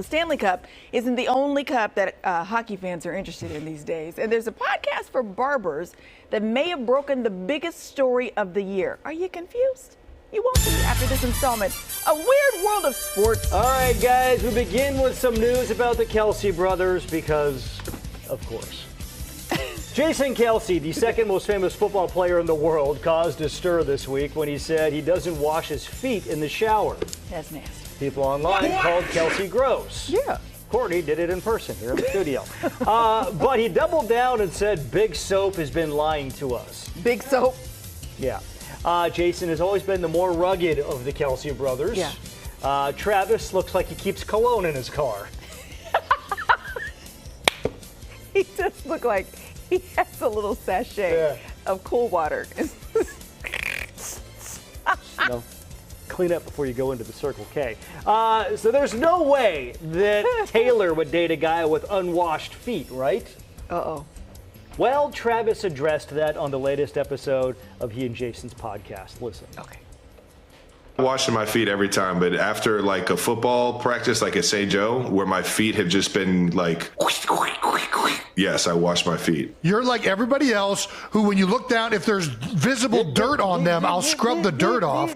the Stanley Cup isn't the only cup that hockey fans are interested in these days. And there's a podcast for barbers that may have broken the biggest story of the year. Are you confused? You won't be after this installment. A weird world of sports. All right, guys, we begin with some news about the Kelce brothers because, of course. Jason Kelce, the second most famous football player in the world, caused a stir this week when he said he doesn't wash his feet in the shower. That's nasty. People online called Kelce gross. Yeah. Courtney did it in person here in the studio. But he doubled down and said Big Soap has been lying to us. Big Soap? Yeah. Jason has always been the more rugged of the Kelce brothers. Yeah. Travis looks like he keeps cologne in his car. He does look like he has a little sachet of cool water. Clean up before you go into the Circle K. So there's no way that Taylor would date a guy with unwashed feet, right? Uh-oh. Well, Travis addressed that on the latest episode of he and Jason's podcast. Listen. Okay. Washing my feet every time, but after like a football practice, like at St. Joe, where my feet have just been like, yes, I wash my feet. You're like everybody else who, when you look down, if there's visible dirt on them, I'll scrub the dirt off.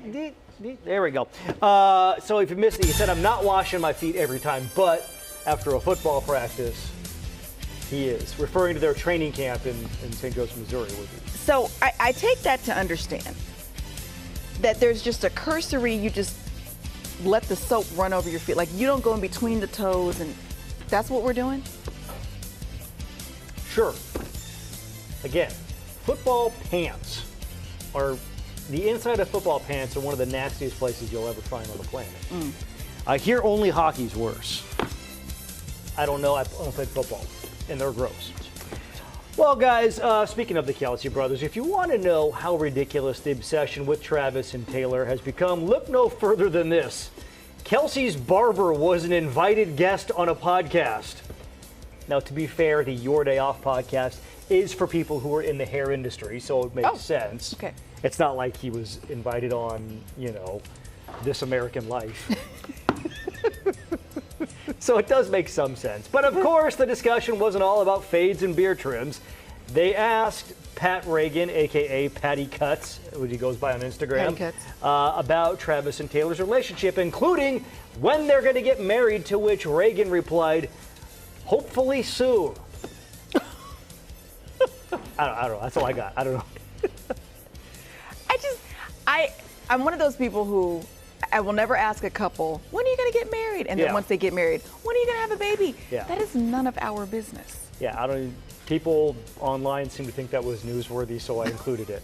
There we go. So if you missed it, he said, I'm not washing my feet every time, but after a football practice, he is, referring to their training camp in St. Joseph, Missouri. So I take that to understand that there's just a cursory, you just let the soap run over your feet. Like you don't go in between the toes, and that's what we're doing? Sure. Again, football pants are, the inside of football pants are one of the nastiest places you'll ever find on the planet. I hear only hockey's worse. I don't know, I don't play football, and they're gross. Well, guys, speaking of the Kelce brothers, if you want to know how ridiculous the obsession with Travis and Taylor has become, look no further than this. Kelce's barber was an invited guest on a podcast. Now, to be fair, the Your Day Off podcast is for people who are in the hair industry, so it makes sense. Okay. It's not like he was invited on, This American Life. So it does make some sense. But of course, the discussion wasn't all about fades and beard trims. They asked Pat Reagan, a.k.a. Patty Cuts, which he goes by on Instagram, about Travis and Taylor's relationship, including when they're going to get married, to which Reagan replied, hopefully soon. I don't know. That's all I got. I don't know. I'm one of those people who I will never ask a couple, when are you going to get married? And then once they get married, when are you going to have a baby? Yeah. That is none of our business. Yeah, people online seem to think that was newsworthy, so I included it.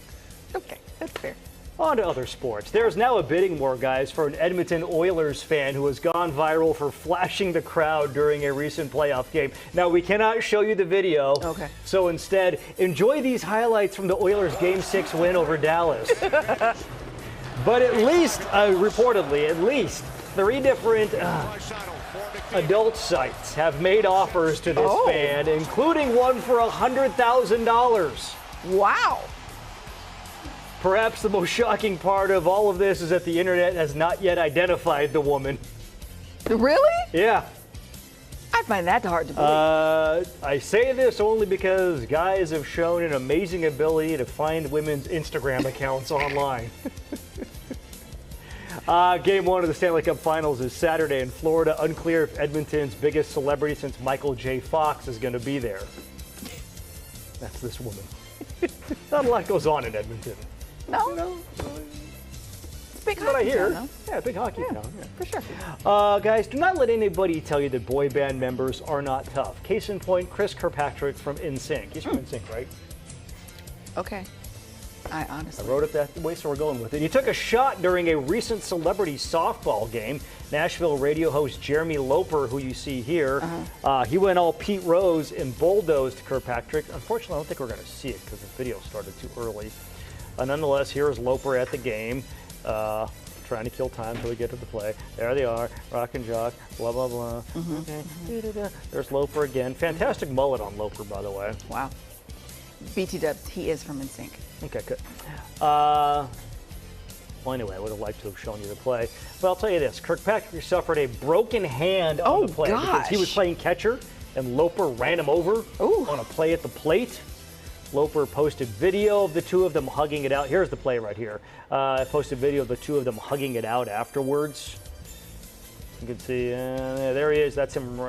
Okay, that's fair. On to other sports. There's now a bidding war, guys, for an Edmonton Oilers fan who has gone viral for flashing the crowd during a recent playoff game. Now, we cannot show you the video. Okay. So instead, enjoy these highlights from the Oilers' Game 6 win over Dallas. But at least, reportedly, at least 3 different adult sites have made offers to this fan, including one for $100,000. Wow. Perhaps the most shocking part of all of this is that the internet has not yet identified the woman. Really? Yeah. I find that hard to believe. I say this only because guys have shown an amazing ability to find women's Instagram accounts online. Game 1 of the Stanley Cup Finals is Saturday in Florida. Unclear if Edmonton's biggest celebrity since Michael J. Fox is going to be there. That's this woman. Not a lot goes on in Edmonton. No. It's a big That's what I hockey hear. town, though. Yeah, big hockey town. Yeah. For sure. Guys, do not let anybody tell you that boy band members are not tough. Case in point, Chris Kirkpatrick from NSYNC. He's from NSYNC, right? Okay. I honestly wrote it that way, so we're going with it. He took a shot during a recent celebrity softball game. Nashville radio host Jeremy Loper, who you see here, he went all Pete Rose and bulldozed Kirkpatrick. Unfortunately, I don't think we're going to see it because the video started too early. Nonetheless, here is Loper at the game, trying to kill time until we get to the play. There they are, rock and jock, blah, blah, blah. Okay. There's Loper again. Fantastic mullet on Loper, by the way. Wow. BT Dubs, he is from NSYNC. Okay, good. Well, anyway, I would have liked to have shown you the play. But I'll tell you this, Kirkpatrick suffered a broken hand on the play because he was playing catcher, and Loper ran him over on a play at the plate. Loper posted video of the two of them hugging it out. Here's the play right here. Posted video of the two of them hugging it out afterwards. You can see, there he is. That's him.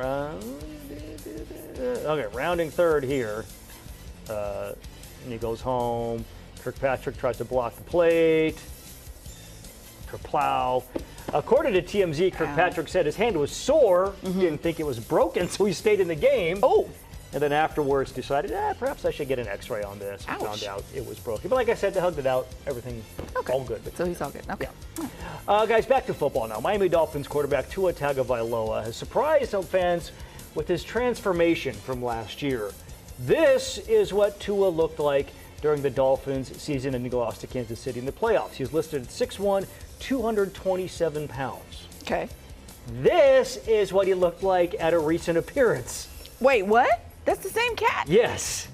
Okay, rounding third here. And he goes home. Kirkpatrick tries to block the plate. Kerplow. According to TMZ, Kirkpatrick said his hand was sore. Didn't think it was broken, so he stayed in the game. And then afterwards decided, perhaps I should get an x-ray on this. And found out it was broken. But like I said, they hugged it out. Everything all good. So he's all good. Okay. Yeah. Guys, back to football now. Miami Dolphins quarterback Tua Tagovailoa has surprised some fans with his transformation from last year. This is what Tua looked like during the Dolphins season, and he lost to Kansas City in the playoffs. He was listed at 6'1", 227 pounds. Okay. This is what he looked like at a recent appearance. Wait, what? That's the same cat? Yes.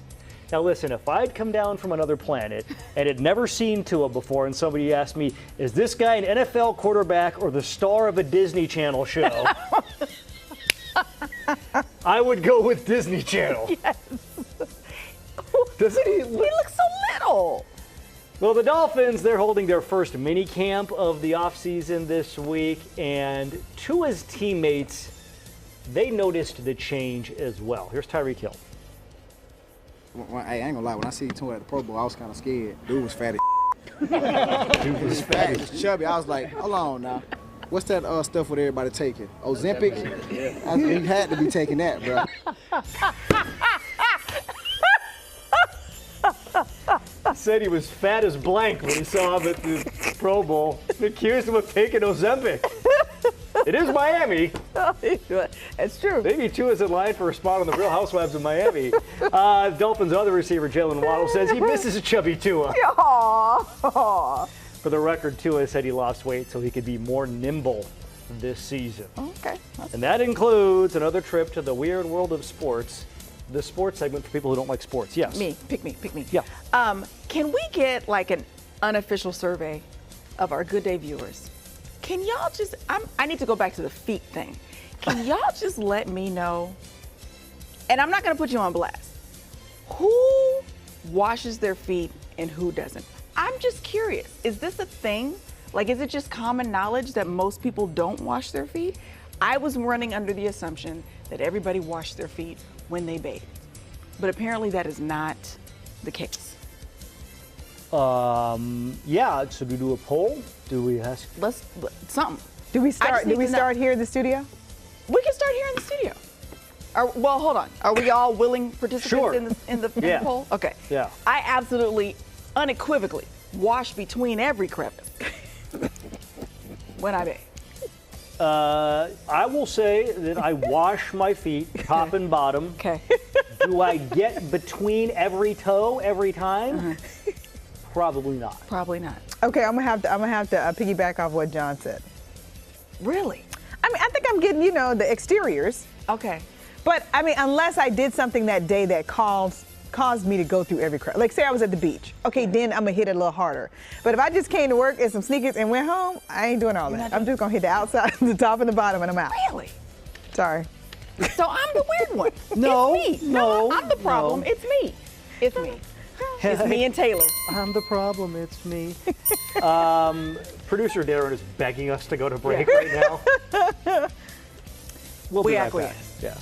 Now listen, if I'd come down from another planet and had never seen Tua before and somebody asked me, is this guy an NFL quarterback or the star of a Disney Channel show? I would go with Disney Channel. Yes. Doesn't he He looks so little. Well, the Dolphins, they're holding their first mini camp of the offseason this week, and Tua's teammates, they noticed the change as well. Here's Tyreek Hill. Hey, I ain't gonna lie, when I see Tua at the Pro Bowl, I was kind of scared. Dude was fat as Dude was fat. He was chubby. I was like, hold on now. What's that stuff with everybody taking? Ozempic? He had to be taking that, bro. Said he was fat as blank when he saw him at the Pro Bowl. They accused him of taking Ozempic. It is Miami. It's true. Maybe Tua's in line for a spot on the Real Housewives of Miami. Dolphins' other receiver, Jalen Waddle, says he misses a chubby Tua. Aww. For the record, Tua said he lost weight so he could be more nimble this season. Okay. And that includes another trip to the weird world of sports, the sports segment for people who don't like sports. Yes. Me. Pick me. Yeah. Can we get like an unofficial survey of our Good Day viewers? Can y'all just, I need to go back to the feet thing. Can y'all just let me know, and I'm not gonna put you on blast, who washes their feet and who doesn't? I'm just curious, is this a thing? Like, is it just common knowledge that most people don't wash their feet? I was running under the assumption that everybody washed their feet when they bathed, but apparently that is not the case. Yeah, so do we do a poll? Do we ask? Something. Do we I start? just Do need we to know. start here in the studio? We can start here in the studio. Well, hold on. Are we all willing participants Sure. in the poll? Okay. Yeah. I absolutely, unequivocally wash between every crevice when I bathe. I will say that I wash my feet top and bottom. Okay. Do I get between every toe every time? Probably not. Probably not. Okay, I'm gonna have to piggyback off what John said. Really? I mean, I think I'm getting the exteriors, Okay. but I mean, unless I did something that day that caused me to go through every crevice. Like say I was at the beach. Okay, then I'm gonna hit it a little harder. But if I just came to work in some sneakers and went home, I ain't doing all that. I'm just gonna hit the outside, the top, and the bottom, and I'm out. Really? Sorry. So I'm the weird one. No, It's me. no, I'm the problem. no. It's me. It's me. It's me and Taylor. I'm the problem, it's me. Producer Darren is begging us to go to break right now. We'll We be right acquiesce. back. Yeah.